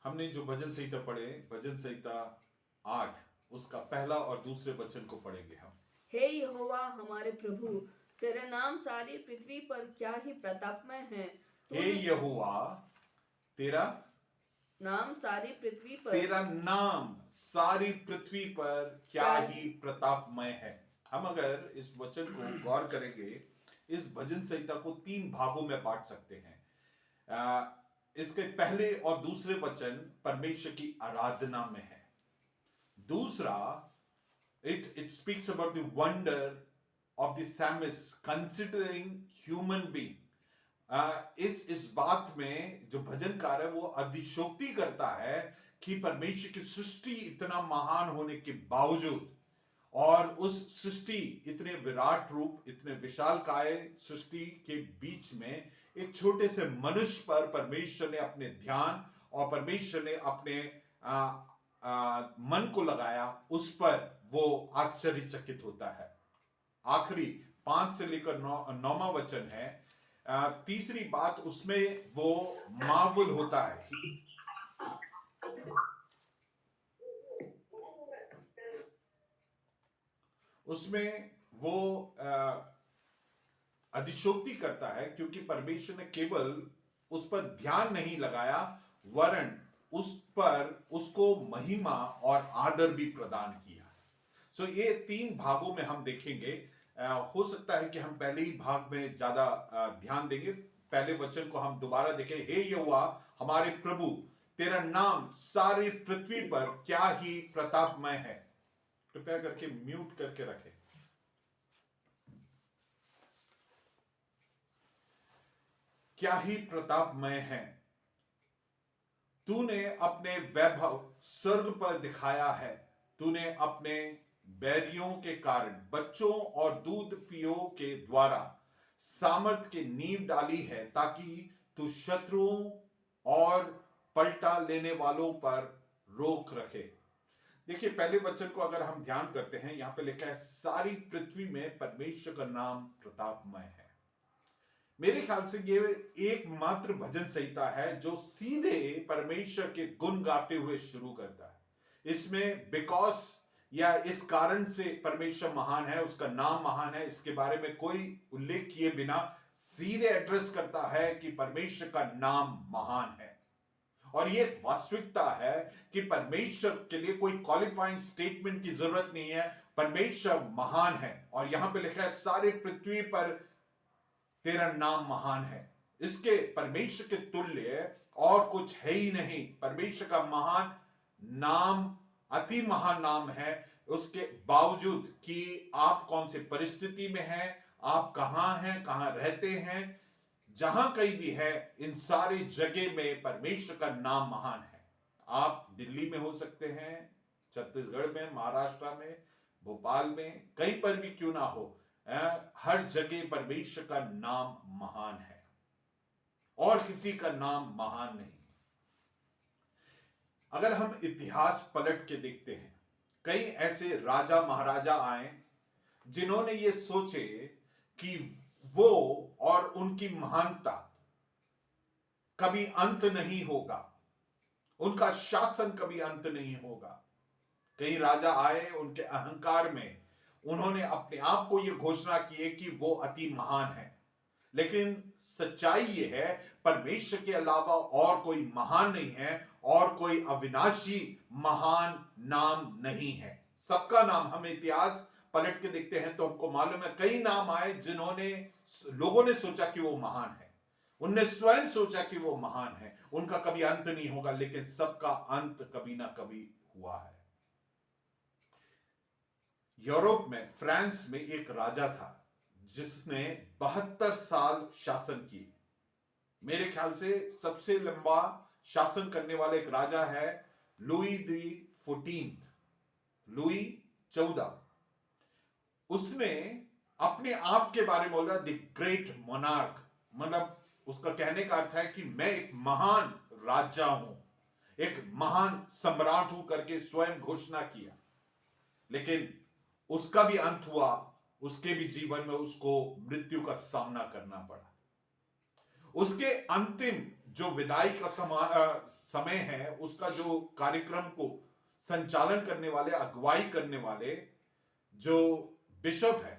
हमने जो भजन संहिता पढ़े, भजन संहिता 8, उसका पहला और दूसरे वचन को पढ़ेंगे हम। हे यहोवा हमारे प्रभु, तेरा नाम सारी पृथ्वी पर क्या ही प्रतापमय है। हे तूने यहोवा, तेरा नाम सारी पृथ्वी पर तेरा नाम सारी पृथ्वी पर क्या ही प्रतापमय है। हम अगर इस वचन को गौर करेंगे, इस भजन संहिता को 3 भागों में बांट सकते हैं। इसके पहले और दूसरे वचन परमेश्वर की आराधना में है। दूसरा, it speaks about the wonder of the psalmist considering human being. इस बात में जो भजनकार है वो अतिशयोक्ति करता है कि परमेश्वर की सृष्टि इतना महान होने के बावजूद और उस सृष्टि इतने विराट रूप, इतने विशालकाय सृष्टि के बीच में एक छोटे से मनुष्य पर परमेश्वर ने अपने ध्यान और परमेश्वर ने अपने मन को लगाया, उस पर वो आश्चर्यचकित होता है। आखिरी 5 से लेकर 9वां वचन है। तीसरी बात उसमें वो मार्वल होता है। उसमें वो अधिशोक्ति करता है क्योंकि परमेश्वर ने केवल उस पर ध्यान नहीं लगाया, वरन उस पर उसको महिमा और आदर भी प्रदान किया। सो ये 3 भागों में हम देखेंगे। हो सकता है कि हम पहले ही भाग में ज्यादा ध्यान देंगे। पहले वचन को हम दोबारा देखें। हे यहोवा हमारे प्रभु, तेरा नाम सारी पृथ्वी पर क्या ही प्रतापमय है। कृपया करके म्यूट करके रखें। क्या ही प्रतापमय है। तूने अपने वैभव स्वर्ग पर दिखाया है। तूने अपने बैरियों के कारण बच्चों और दूध पियो के द्वारा सामर्थ की नींव डाली है, ताकि तू शत्रुओं और पलटा लेने वालों पर रोक रखे। देखिए, पहले वचन को अगर हम ध्यान करते हैं, यहां पे लिखा है सारी पृथ्वी में परमेश्वर का नाम प्रतापमय है। मेरे ख्याल से ये एकमात्र भजन संहिता है जो सीधे परमेश्वर के गुण गाते हुए शुरू करता है। इसमें बिकॉज या इस कारण से परमेश्वर महान है, उसका नाम महान है, इसके बारे में कोई उल्लेख किए बिना सीधे एड्रेस करता है कि परमेश्वर का नाम महान है। और यह वास्तविकता है कि परमेश्वर के लिए कोई क्वालिफाइंग स्टेटमेंट की जरूरत नहीं है। परमेश्वर महान है और यहां पे लिखा है सारी पृथ्वी पर तेरा नाम महान है। इसके परमेश्वर के तुल्य और कुछ है ही नहीं। परमेश्वर का महान नाम अति महान नाम है। उसके बावजूद कि आप कौन सी परिस्थिति में हैं, आप कहां हैं, कहां रहते हैं, जहां कहीं भी है, इन सारी जगह में परमेश्वर का नाम महान है। आप दिल्ली में हो सकते हैं, छत्तीसगढ़ में, महाराष्ट्र में, भोपाल में, कहीं पर भी क्यों ना हो, हर जगह परमेश्वर का नाम महान है और किसी का नाम महान नहीं। अगर हम इतिहास पलट के देखते हैं, कई ऐसे राजा महाराजा आए जिन्होंने ये सोचे कि वो और उनकी महानता कभी अंत नहीं होगा, उनका शासन कभी अंत नहीं होगा। कई राजा आए, उनके अहंकार में उन्होंने अपने आप को यह घोषणा की है कि वो अति महान है। लेकिन सच्चाई यह है, परमेश्वर के अलावा और कोई महान नहीं है और कोई अविनाशी महान नाम नहीं है। सबका नाम, हम इतिहास पलट के देखते हैं तो हमको मालूम है कई नाम आए जिन्होंने लोगों ने सोचा कि वो महान है, उनने स्वयं सोचा कि वो महान है, उनका कभी अंत नहीं होगा, लेकिन सबका अंत कभी ना कभी हुआ है। यूरोप में, फ्रांस में एक राजा था जिसने 72 साल शासन किए। मेरे ख्याल से सबसे लंबा शासन करने वाला एक राजा है लुई दी 14, लुई 14। उसने अपने आप के बारे में बोला द ग्रेट मोनार्क, मतलब उसका कहने का अर्थ है कि मैं एक महान राजा हूं, एक महान सम्राट हूं करके स्वयं घोषणा किया। लेकिन उसका भी अंत हुआ, उसके भी जीवन में उसको मृत्यु का सामना करना पड़ा। उसके अंतिम जो विदाई का समय है, उसका जो कार्यक्रम को संचालन करने वाले, अगुवाई करने वाले जो बिशप है,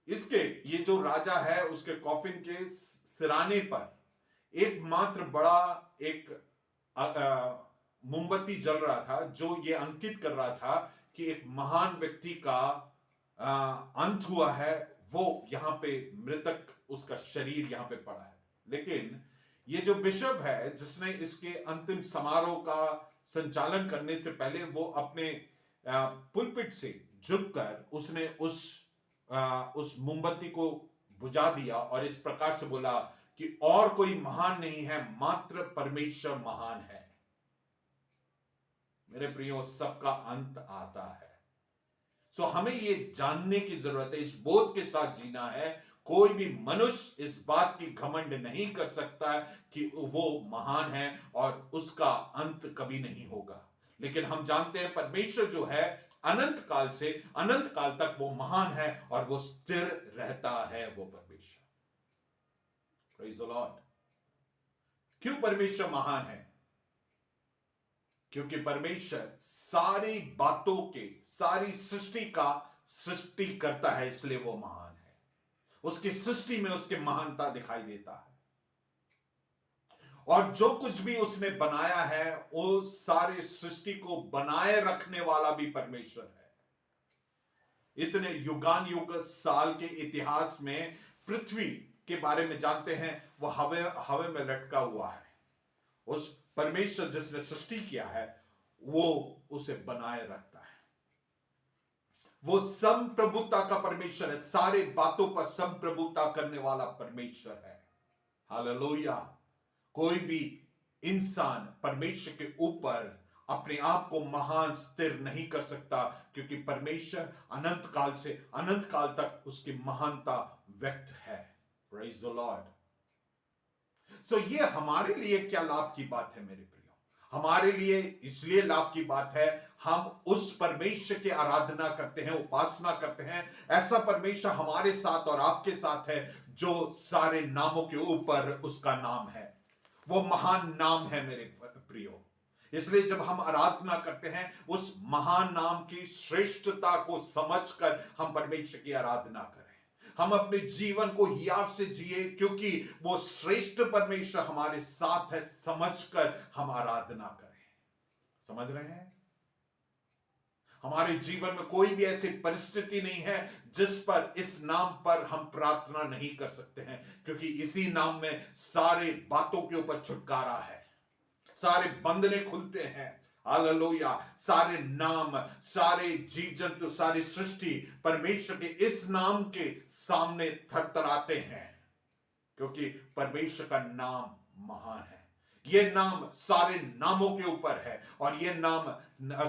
इसके ये जो राजा है, उसके कॉफिन के सिराने पर एकमात्र बड़ा एक मोमबत्ती जल रहा था, जो ये अंकित कर रहा था कि एक महान व्यक्ति का अंत हुआ है। वो यहां पे मृतक, उसका शरीर यहां पे पड़ा है। लेकिन ये जो बिशप है, जिसने इसके अंतिम समारोह का संचालन करने से पहले वो अपने पुलपिट से झुककर उसने उस मोमबत्ती को बुझा दिया और इस प्रकार से बोला कि और कोई महान नहीं है, मात्र परमेश्वर महान है। मेरे प्रियो, सबका अंत आता है। सो हमें ये जानने की जरूरत है, इस बोध के साथ जीना है। कोई भी मनुष्य इस बात की घमंड नहीं कर सकता कि वो महान है और उसका अंत कभी नहीं होगा। लेकिन हम जानते हैं परमेश्वर जो है, अनंत काल से अनंत काल तक वो महान है और वो स्थिर रहता है, वो परमेश्वर। Praise the Lord. क्यों परमेश्वर महान है? क्योंकि परमेश्वर सारी बातों के, सारी सृष्टि का सृष्टि करता है, इसलिए वो महान है। उसकी सृष्टि में उसकी महानता दिखाई देता है। और जो कुछ भी उसने बनाया है, वो सारे सृष्टि को बनाए रखने वाला भी परमेश्वर है। इतने युगान युग साल के इतिहास में पृथ्वी के बारे में जानते हैं, वो हवे में लटका हुआ है। उस परमेश्वर जिसने सृष्टि किया है, वो उसे बनाए रखता है। वो संप्रभुता का परमेश्वर है, सारे बातों पर संप्रभुता करने वाला परमेश्वर है। हालेलुया। कोई भी इंसान परमेश्वर के ऊपर अपने आप को महान स्थिर नहीं कर सकता, क्योंकि परमेश्वर अनंत काल से अनंत काल तक उसकी महानता व्यक्त है। Praise the Lord. सो ये हमारे लिए क्या लाभ की बात है मेरे प्रियो? हमारे लिए इसलिए लाभ की बात है, हम उस परमेश्वर की आराधना करते हैं, उपासना करते हैं। ऐसा परमेश्वर हमारे साथ और आपके साथ है, जो सारे नामों के ऊपर उसका नाम है। वो महान नाम है मेरे प्रियो। इसलिए जब हम आराधना करते हैं, उस महान नाम की श्रेष्ठता को समझकर हम परमेश्वर की आराधना करें। हम अपने जीवन को हियाव से जिए, क्योंकि वो श्रेष्ठ परमेश्वर हमारे साथ है, समझकर हम आराधना करें। समझ रहे हैं? हमारे जीवन में कोई भी ऐसी परिस्थिति नहीं है जिस पर इस नाम पर हम प्रार्थना नहीं कर सकते हैं, क्योंकि इसी नाम में सारे बातों के ऊपर छुटकारा है, सारे बंधने खुलते हैं। हालेलुया। सारे नाम, सारे जीव जंतु, सारी सृष्टि परमेश्वर के इस नाम के सामने थरथराते हैं, क्योंकि परमेश्वर का नाम महान है। ये नाम सारे नामों के ऊपर है और ये नाम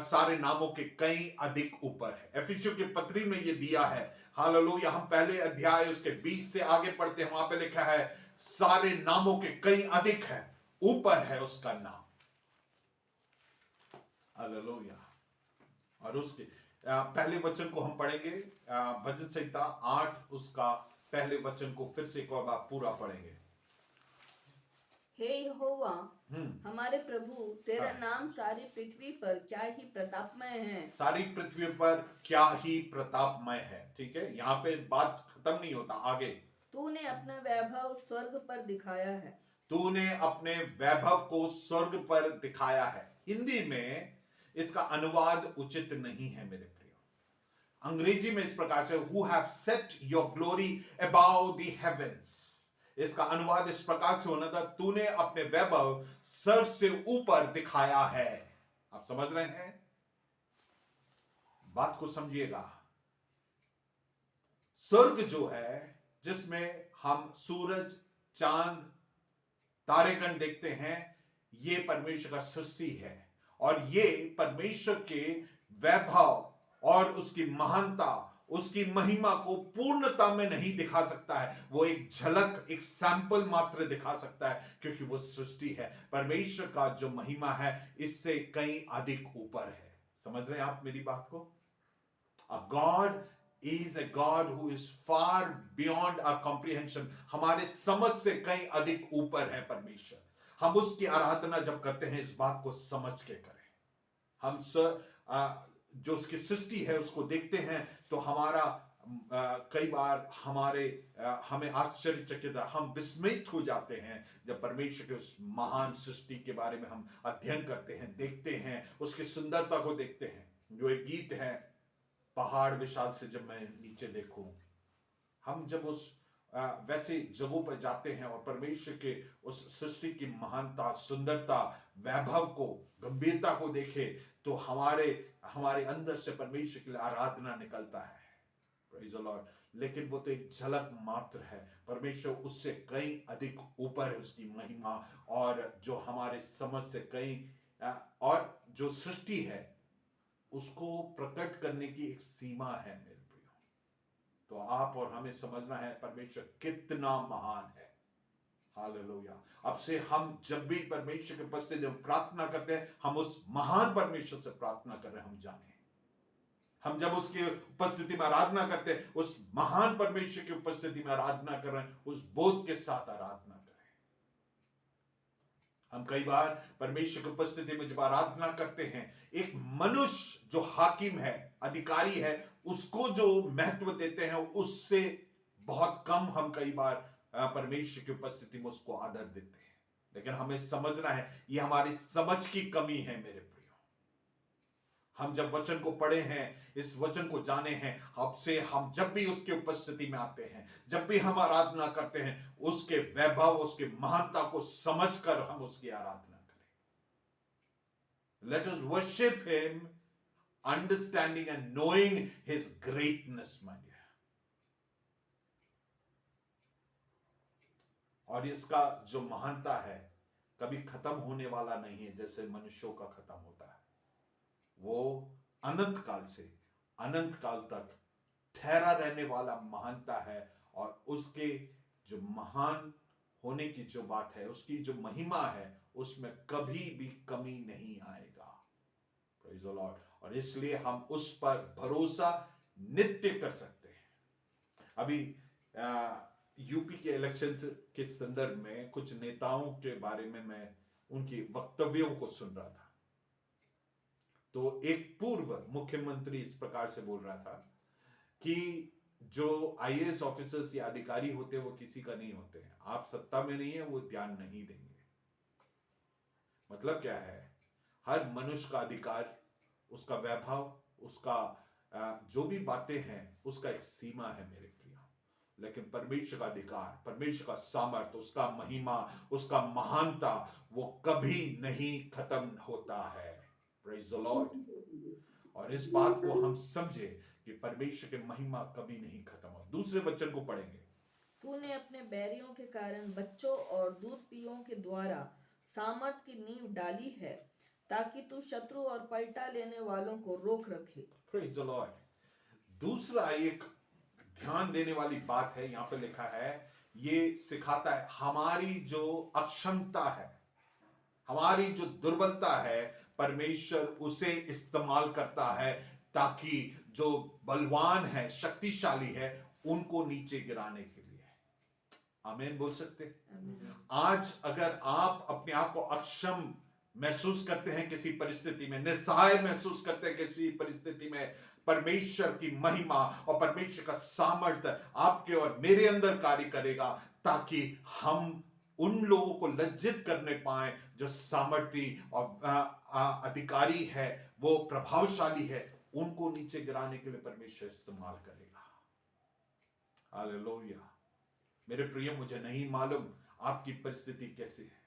सारे नामों के कई अधिक ऊपर है। एफिसियों की पत्री में ये दिया है। हालेलुया। हम पहले अध्याय उसके 20 से आगे पढ़ते हैं, वहां पे लिखा है सारे नामों के कई अधिक है, ऊपर है उसका नाम। हालेलुया। और उसके पहले वचन को हम पढ़ेंगे, भजन संहिता 8 उसका पहले वचन को फिर से एक और बार पूरा पढ़ेंगे। हे यहोवा हमारे प्रभु, तेरा नाम सारी पृथ्वी पर क्या ही प्रतापमय है। सारी पृथ्वी पर क्या ही प्रतापमय है। ठीक है, यहाँ पे बात खत्म नहीं होता, आगे। तूने अपना वैभव स्वर्ग पर दिखाया है। तूने अपने वैभव को स्वर्ग पर दिखाया है। हिंदी में इसका अनुवाद उचित नहीं है मेरे प्रियो। अंग्रेजी में इस प्रकार से, who have set your glory above the heavens। इसका अनुवाद इस प्रकार से होना था, तूने अपने वैभव स्वर्ग से ऊपर दिखाया है। आप समझ रहे हैं? बात को समझिएगा। स्वर्ग जो है, जिसमें हम सूरज, चांद, तारेगण देखते हैं, ये परमेश्वर का सृष्टि है और ये परमेश्वर के वैभव और उसकी महानता, उसकी महिमा को पूर्णता में नहीं दिखा सकता है। वो एक झलक, एक सैंपल मात्र दिखा सकता है, क्योंकि वो सृष्टि है। परमेश्वर का जो महिमा है, इससे कहीं अधिक ऊपर है। समझ रहे हैं आप मेरी बात को? अ God is a God who is far beyond our comprehension। हमारे समझ से कहीं अधिक ऊपर है परमेश्वर। हम उसकी आराधना जब करते हैं इस बात को समझ के करें। हम जो उसकी सृष्टि है उसको देखते हैं तो हमारा कई बार हमें आश्चर्यचकित, हम विस्मित हो जाते हैं जब परमेश्वर के उस महान सृष्टि के बारे में हम अध्ययन करते हैं, देखते हैं, उसकी सुंदरता को देखते हैं। जो एक गीत है, पहाड़ विशाल से जब मैं नीचे देखूं, हम जब उस वैसे जगहों पर जाते हैं और परमेश्वर के उस सृष्टि की महानता, सुंदरता, वैभव को, गंभीरता को देखे तो हमारे अंदर से परमेश्वर के लिए आराधना निकलता है। Praise the Lord. लेकिन वो तो एक झलक मात्र है, परमेश्वर उससे कई अधिक ऊपर है, उसकी महिमा और जो हमारे समझ से कई और जो सृष्टि है उसको प्रकट करने की एक सीमा है मेरे प्रियो। तो आप और हमें समझना है परमेश्वर कितना महान है। हालेलुया। अब से हम जब भी परमेश्वर के उपस्थिति में प्रार्थना करते हैं, हम उस महान परमेश्वर से प्रार्थना कर रहे हैं, हम जाने। हम जब उसकी उपस्थिति में आराधना करते हैं, उस महान परमेश्वर की उपस्थिति में आराधना कर रहे हैं, उस बोध के साथ आराधना करें। हम कई बार परमेश्वर की उपस्थिति में जब आराधना करते हैं, एक मनुष्य जो हाकिम है, अधिकारी है, उसको जो महत्व देते हैं उससे बहुत कम हम कई बार परमेश्वर की उपस्थिति में उसको आदर देते हैं। लेकिन हमें समझना है ये हमारी समझ की कमी है मेरे प्रियो। हम जब वचन को पढ़े हैं, इस वचन को जाने हैं, अब से हम जब भी उसके उपस्थिति में आते हैं, जब भी हम आराधना करते हैं, उसके वैभव, उसके महानता को समझकर हम उसकी आराधना करें। Let us worship him understanding and knowing his greatness my dear. और इसका जो महानता है कभी खत्म होने वाला नहीं है, जैसे मनुष्यों का खत्म होता है। वो अनंत काल से अनंत काल तक ठहरा रहने वाला महानता है और उसके जो महान होने की जो बात है, उसकी जो महिमा है, उसमें कभी भी कमी नहीं आएगा। Praise the Lord. और इसलिए हम उस पर भरोसा नित्य कर सकते हैं। अभी यूपी के इलेक्शंस के संदर्भ में कुछ नेताओं के बारे में मैं उनकी वक्तव्यों को सुन रहा था। तो एक पूर्व मुख्यमंत्री इस प्रकार से बोल रहा था कि जो आईएएस ऑफिसर्स या अधिकारी होते हैं वो किसी का नहीं होते हैं। आप सत्ता में नहीं है वो ध्यान नहीं देंगे। मतलब क्या है? हर मनुष्य का अधिकार, उसका वैभव, उसका जो भी बातें हैं, उसका एक सीमा है मेरे प्रिय। लेकिन परमेश्वर का अधिकार, परमेश्वर का सामर्थ्य, उसका महिमा, उसका महानता, वो कभी नहीं खत्म होता है। Praise the Lord. और इस बात को हम समझे कि परमेश्वर की महिमा कभी नहीं खत्म हो। दूसरे वचन को पढ़ेंगे। तूने अपने बैरियों के कारण बच्चों और दूध पियों के द्वारा सामर्थ की नींव डाली है, ताकि तू शत्रु और पलटा लेने वालों को रोक रखे। Praise the Lord. दूसरा एक ध्यान देने वाली बात है, यहां पे लिखा है, ये सिखाता है हमारी जो अक्षमता है, हमारी जो दुर्बलता है, परमेश्वर उसे इस्तेमाल करता है ताकि जो बलवान है, शक्तिशाली है, उनको नीचे गिराने के लिए। आमीन बोल सकते हैं? आज अगर आप अपने आप को अक्षम महसूस करते हैं किसी परिस्थिति में, निस्सहाय महसूस करते हैं किसी परिस्थिति में, परमेश्वर की महिमा और परमेश्वर का सामर्थ्य आपके और मेरे अंदर कार्य करेगा ताकि हम उन लोगों को लज्जित करने पाए जो सामर्थी और अधिकारी है, वो प्रभावशाली है, उनको नीचे गिराने के लिए परमेश्वर इस्तेमाल करेगा। हालेलुया। मेरे प्रिय, मुझे नहीं मालूम आपकी परिस्थिति कैसी है।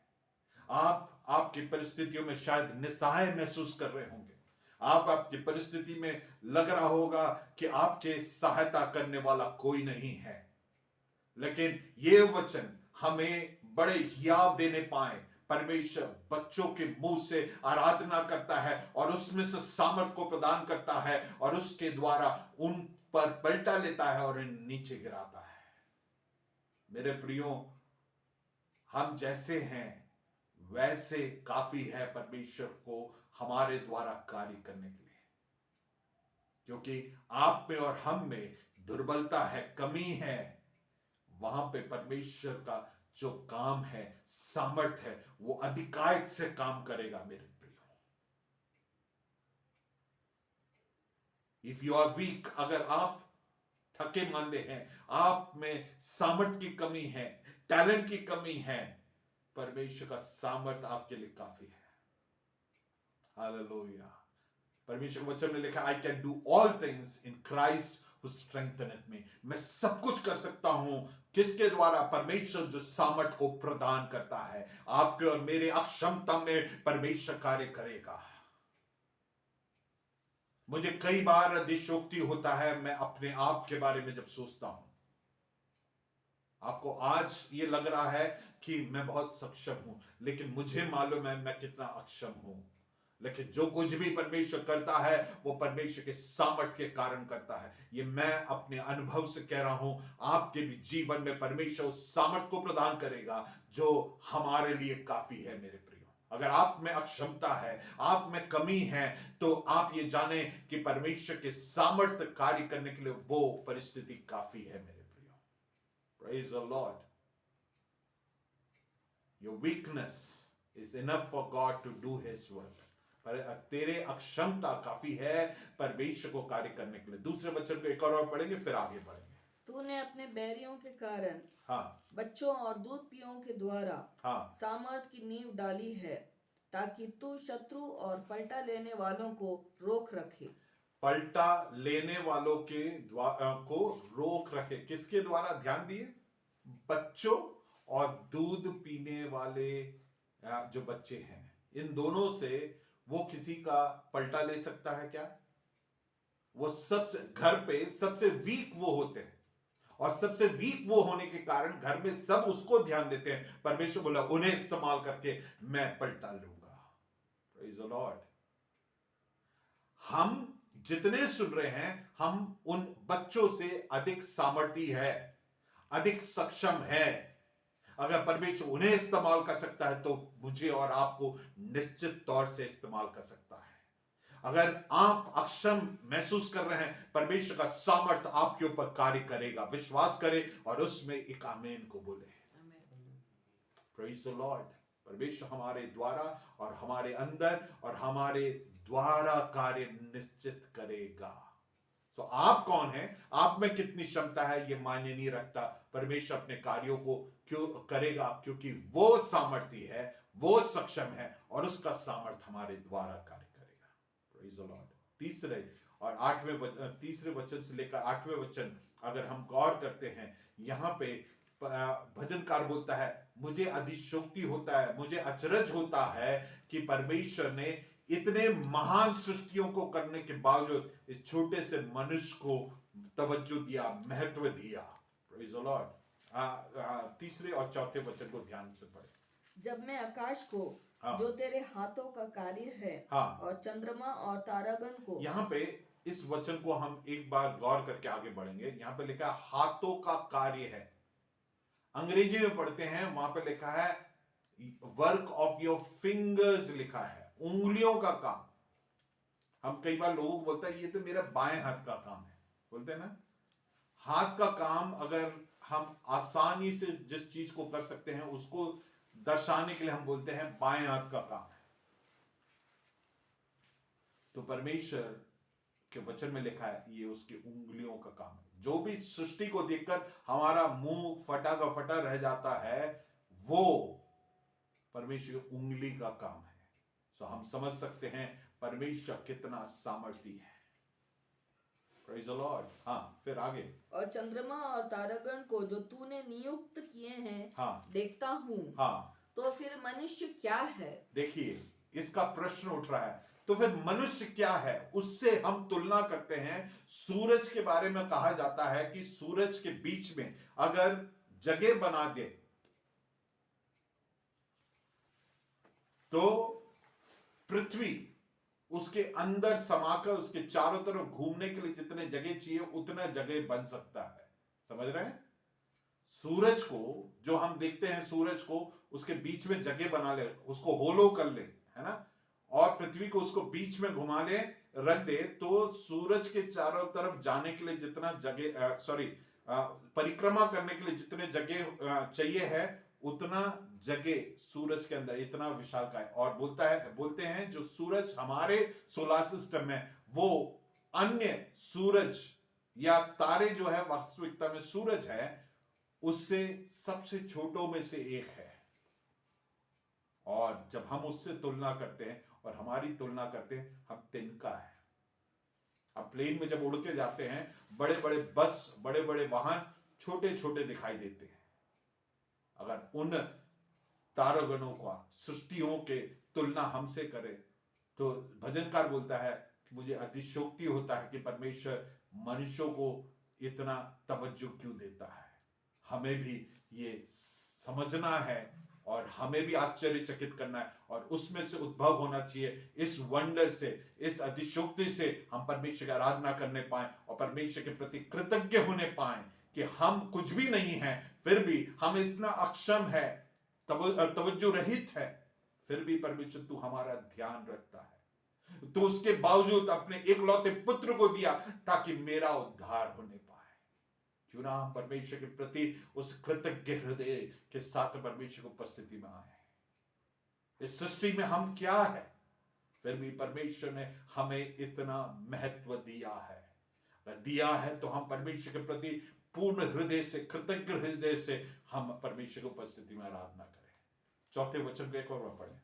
आपकी परिस्थितियों में शायद निस्सहाय महसूस कर रहे होंगे। आपकी परिस्थिति में लग रहा होगा कि आपके सहायता करने वाला कोई नहीं है। लेकिन ये वचन हमें बड़े हियाव देने पाए। परमेश्वर बच्चों के मुंह से आराधना करता है और उसमें से सामर्थ को प्रदान करता है और उसके द्वारा उन पर पलटा लेता है और नीचे गिराता है। मेरे प्रियो, हम जैसे हैं वैसे काफी है परमेश्वर को हमारे द्वारा कार्य करने के लिए, क्योंकि आप में और हम में दुर्बलता है, कमी है। वहां पे परमेश्वर का जो काम है, सामर्थ है, वो अधिकायत से काम करेगा मेरे प्रियो। इफ यू आर वीक, अगर आप थके मांदे हैं, आप में सामर्थ की कमी है, टैलेंट की कमी है, परमेश्वर का सामर्थ आपके लिए काफी है। हालेलुया। परमेश्वर के वचन में लिखा, I can do all things in Christ who strengtheneth me. मैं सब कुछ कर सकता हूं किसके द्वारा? परमेश्वर जो सामर्थ को प्रदान करता है। आपके और मेरे अक्षमता में परमेश्वर कार्य करेगा। मुझे कई बार अतिशयोक्ति होता है मैं अपने आप के बारे में जब सोचता हूं। आपको आज ये लग रहा है कि मैं बहुत सक्षम हूं, लेकिन मुझे मालूम है मैं कितना अक्षम हूं। लेकिन जो कुछ भी परमेश्वर करता है वो परमेश्वर के सामर्थ्य के कारण करता है। ये मैं अपने अनुभव से कह रहा हूं। आपके भी जीवन में परमेश्वर उस सामर्थ्य को प्रदान करेगा जो हमारे लिए काफी है मेरे प्रियो। अगर आप में अक्षमता है, आप में कमी है, तो आप ये जाने कि परमेश्वर के सामर्थ्य कार्य करने के लिए वो परिस्थिति काफी है मेरे प्रियो। Praise the lord. Your weakness is enough for God to do his work. पर तेरे अक्षमता काफी है परमेश्वर को कार्य करने के लिए। दूसरे वचन को एक और पढ़ेंगे, फिर आगे बढ़ेंगे। तूने अपने बैरियों के कारण हाँ बच्चों और दूध पियों के द्वारा हाँ सामर्थ की नींव डाली है, ताकि तू शत्रु और पलटा लेने वालों को रोक रखे। पलटा लेने वालों के को रोक रखे। किसके द्वारा? ध्यान दिए, बच्चों और दूध पीने वाले जो बच्चे हैं, इन दोनों से वो किसी का पलटा ले सकता है क्या? वो सबसे घर पे सबसे वीक वो होते हैं, और सबसे वीक वो होने के कारण घर में सब उसको ध्यान देते हैं। परमेश्वर बोला उन्हें इस्तेमाल करके मैं पलटा लूंगा। Praise the Lord. हम जितने सुन रहे हैं, हम उन बच्चों से अधिक सामर्थी है, अधिक सक्षम है। अगर परमेश्वर उन्हें इस्तेमाल कर सकता है तो मुझे और आपको निश्चित तौर से इस्तेमाल कर सकता है। अगर आप अक्षम महसूस कर रहे हैं, परमेश्वर का सामर्थ आपके ऊपर कार्य करेगा। विश्वास करें और उसमें एक आमीन को बोले। Praise the Lord. परमेश्वर हमारे द्वारा और हमारे अंदर और हमारे द्वारा कार्य निश्चित करेगा। सो आप कौन है, आप में कितनी क्षमता है, ये मायने नहीं रखता। परमेश्वर अपने कार्यों को क्यों करेगा? क्योंकि वो सामर्थी है, वो सक्षम है, और उसका सामर्थ हमारे द्वारा कार्य करेगा। Praise the Lord. तीसरे और तीसरे वचन से लेकर 8वें वचन अगर हम गौर करते हैं, यहाँ पे भजनकार बोलता है, मुझे अतिशयोक्ति होता है, मुझे अचरज होता है कि परमेश्वर ने इतने महान सृष्टियों को करने के बावजूद इस छोटे से मनुष्य को तवज्जो दिया, महत्व दिया। Praise the Lord. तीसरे और चौथे वचन को ध्यान से पढ़े। जब मैं आकाश को, हाँ। जो तेरे हाथों का कार्य है, हाँ। और चंद्रमा और तारागण को। यहाँ पे इस वचन को हम एक बार गौर करके आगे बढ़ेंगे। यहाँ पे लिखा है हाथों का कार्य है। अंग्रेजी में पढ़ते हैं, वहां पे लिखा है वर्क ऑफ योर फिंगर्स, लिखा है उंगलियों का काम। हम कई बार लोगों को बोलते हैं ये तो मेरा बाएं हाथ का काम है, बोलते हैं ना। हाथ का काम अगर हम आसानी से जिस चीज को कर सकते हैं उसको दर्शाने के लिए हम बोलते हैं बाएं हाथ का काम है। तो परमेश्वर के वचन में लिखा है ये उसकी उंगलियों का काम है। जो भी सृष्टि को देखकर हमारा मुंह फटा का फटा रह जाता है, वो परमेश्वर की उंगली का काम है। सो हम समझ सकते हैं परमेश्वर कितना सामर्थी है। Praise the Lord. हाँ, फिर आगे। और चंद्रमा और तारागण को जो तूने नियुक्त किए हैं, हाँ। देखता हूँ। हाँ। तो फिर मनुष्य क्या है? देखिए, इसका प्रश्न उठ रहा है, तो फिर मनुष्य क्या है? उससे हम तुलना करते हैं। सूरज के बारे में कहा जाता है कि सूरज के बीच में अगर जगह बना दे तो पृथ्वी उसके अंदर समाकर उसके चारों तरफ घूमने के लिए जितने जगह चाहिए उतना जगह बन सकता है। समझ रहे हैं? सूरज को जो हम देखते हैं, सूरज को उसके बीच में जगह बना ले, उसको होलो कर ले, है ना, और पृथ्वी को उसको बीच में घुमा ले, रख दे, तो सूरज के चारों तरफ जाने के लिए जितना जगह परिक्रमा करने के लिए जितने जगह चाहिए है उतना जगह सूरज के अंदर इतना विशालकाय, और बोलते हैं जो सूरज हमारे सोलर सिस्टम में, वो अन्य सूरज या तारे जो है वास्तविकता में सूरज है उससे सबसे छोटों में से एक है। और जब हम उससे तुलना करते हैं और हमारी तुलना करते हैं, हम तिनका है। अब प्लेन में जब उड़ के जाते हैं, बड़े बड़े बस, बड़े बड़े वाहन छोटे छोटे दिखाई देते हैं। अगर उन तारागणों का सृष्टियों के तुलना हमसे करे तो भजनकार बोलता है कि मुझे अतिशयोक्ति होता है कि परमेश्वर मनुष्यों को इतना तवज्जो क्यों देता है। हमें भी ये समझना है और हमें भी आश्चर्यचकित करना है और उसमें से उद्भव होना चाहिए। इस वंडर से, इस अतिशयोक्ति से हम परमेश्वर की आराधना करने पाए और परमेश्वर के प्रति कृतज्ञ होने पाए कि हम कुछ भी नहीं हैं, फिर भी हम इतना अक्षम है, तवज्जो रहित है, फिर भी परमेश्वर तू हमारा ध्यान रखता है। तो उसके बावजूद अपने एकलौते पुत्र को दिया ताकि मेरा उद्धार होने पाए। क्यों ना हम परमेश्वर के प्रति उस कृतज्ञ हृदय के साथ परमेश्वर की उपस्थिति में आए। इस सृष्टि में हम क्या है, फिर भी परमेश्वर ने हमें इतना महत्व दिया है तो हम परमेश्वर के प्रति पूर्ण हृदय से, कृतज्ञ हृदय से हम परमेश्वर की उपस्थिति में आराधना करें। चौथे वचन को एक और पढ़ें।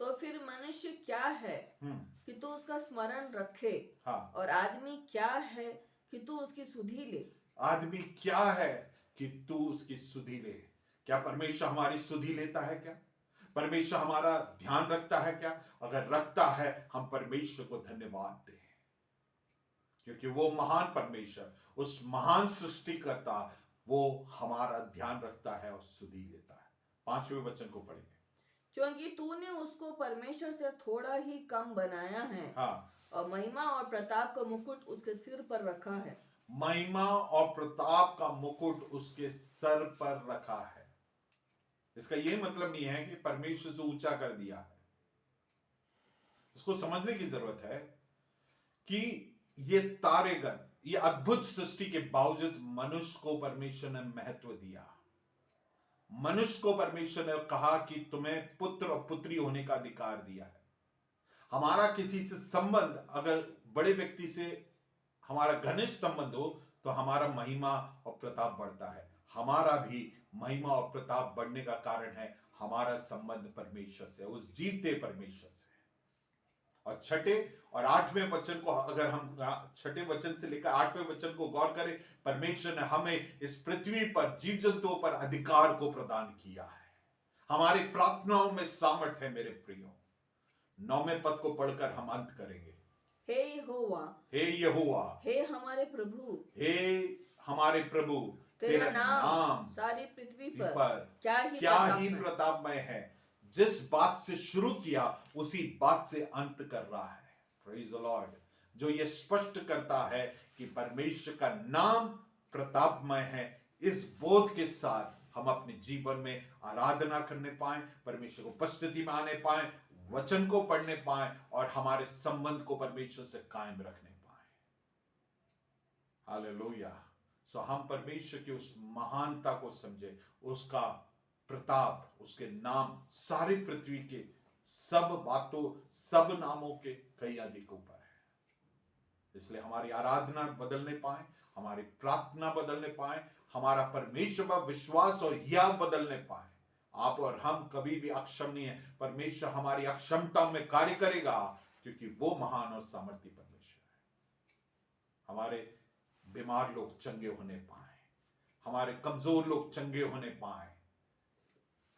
तो फिर मनुष्य क्या है कि तू उसका स्मरण रखे, हाँ। और आदमी क्या है कि तू उसकी सुधि ले। आदमी क्या है कि तू उसकी सुधि ले। क्या परमेश्वर हमारी सुधि लेता है? क्या परमेश्वर हमारा ध्यान रखता है? क्या अगर रखता है, हम परमेश्वर को धन्यवाद दें, क्योंकि वो महान परमेश्वर, उस महान सृष्टिकर्ता, वो हमारा ध्यान रखता है और सुधि लेता है। 5वें वचन को पढ़ेंगे। क्योंकि तूने उसको परमेश्वर से थोड़ा ही कम बनाया है, हाँ। और महिमा और प्रताप का मुकुट उसके सिर पर रखा है। महिमा और प्रताप का मुकुट उसके सर पर रखा है। इसका यह मतलब नहीं है कि परमेश्वर से ऊंचा कर दिया है। इसको समझने की जरूरत है कि ये तारेगण, ये अद्भुत सृष्टि के बावजूद मनुष्य को परमेश्वर ने महत्व दिया। मनुष्य को परमेश्वर ने कहा कि तुम्हें पुत्र और पुत्री होने का अधिकार दिया है। हमारा किसी से संबंध, अगर बड़े व्यक्ति से हमारा घनिष्ठ संबंध हो तो हमारा महिमा और प्रताप बढ़ता है। हमारा भी महिमा और प्रताप बढ़ने का कारण है हमारा संबंध परमेश्वर से, उस जीवते परमेश्वर से। और छठे और 8वें वचन को अगर हम छठे वचन से लेकर 8वें वचन को गौर करें, परमेश्वर ने हमें इस पृथ्वी पर जीव जंतुओं पर अधिकार को प्रदान किया है। हमारी प्रार्थनाओं में सामर्थ्य है मेरे प्रियो। 9वें पद को पढ़कर हम अंत करेंगे। हे यहोवा, हे यहोवा, हे हमारे प्रभु, हे हमारे प्रभु, तेरा नाम सारी पृथ्वी पर क्या ही प्रतापमय है। जिस बात से शुरू किया उसी बात से अंत कर रहा है। Praise the Lord. जो ये स्पष्ट करता है कि परमेश्वर का नाम प्रतापमय है। इस बोध के साथ हम अपने जीवन में आराधना करने पाए, परमेश्वर को उपस्थिति में आने पाए, वचन को पढ़ने पाए और हमारे संबंध को परमेश्वर से कायम रखने पाए। हालेलुया। सो हम परमेश्वर की उस महानता को समझे, उसका प्रताप, उसके नाम सारी पृथ्वी के सब बातों, सब नामों के कई अधिक ऊपर है। इसलिए हमारी आराधना बदलने पाए, हमारी प्रार्थना बदलने पाए, हमारा परमेश्वर पर विश्वास और हिया बदलने पाए। आप और हम कभी भी अक्षम नहीं है। परमेश्वर हमारी अक्षमता में कार्य करेगा क्योंकि वो महान और सामर्थी परमेश्वर है। हमारे बीमार लोग चंगे होने पाए, हमारे कमजोर लोग चंगे होने पाए,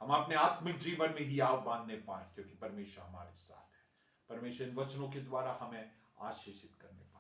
हम अपने आत्मिक जीवन में ही आव बांधने पाए क्योंकि परमेश्वर हमारे साथ है। परमेश्वर इन वचनों के द्वारा हमें आशीषित करने पाए।